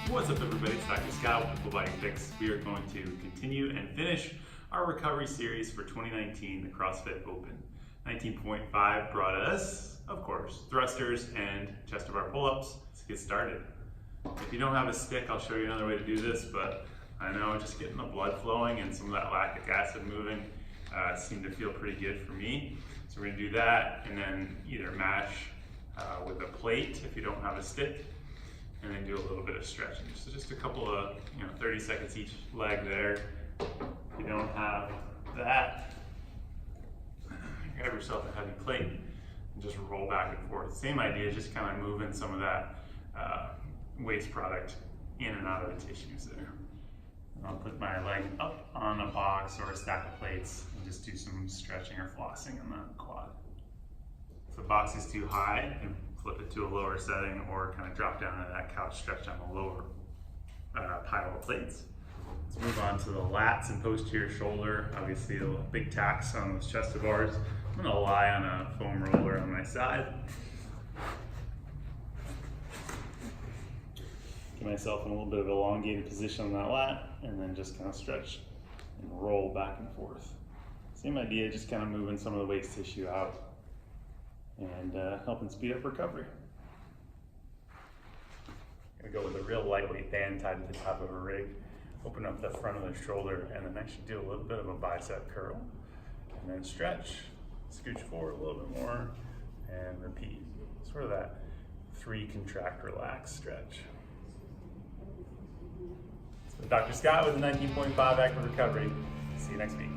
What's up everybody, it's Dr. Scott with Full Body Fix. We are going to continue and finish our recovery series for 2019, the CrossFit Open. 19.5 brought us, of course, thrusters and chest to bar pull-ups. Let's get started. If you don't have a stick, I'll show you another way to do this, but I know just getting the blood flowing and some of that lactic acid moving seemed to feel pretty good for me. So we're gonna do that and then either mash with a plate if you don't have a stick, and then do a little bit of stretching. So just a couple of 30 seconds each leg there. If you don't have that, grab yourself a heavy plate and just roll back and forth. Same idea, just kind of moving some of that waste product in and out of the tissues there. And I'll put my leg up on a box or a stack of plates and just do some stretching or flossing on the quad. If the box is too high, you flip it to a lower setting or kind of drop down to that couch stretch on the lower pile of plates. Let's move on to the lats and posterior shoulder. Obviously a big tax on those chest to bars. I'm gonna lie on a foam roller on my side. Get myself in a little bit of elongated position on that lat and then just kind of stretch and roll back and forth. Same idea, just kind of moving some of the waste tissue out and helping speed up recovery. I'm gonna go with a real lightweight band tied to the top of a rig. Open up the front of the shoulder and then actually do a little bit of a bicep curl. And then stretch, scooch forward a little bit more, and repeat. Sort of that 3 contract, relax stretch. So Dr. Scott with the 19.5 Active Recovery. See you next week.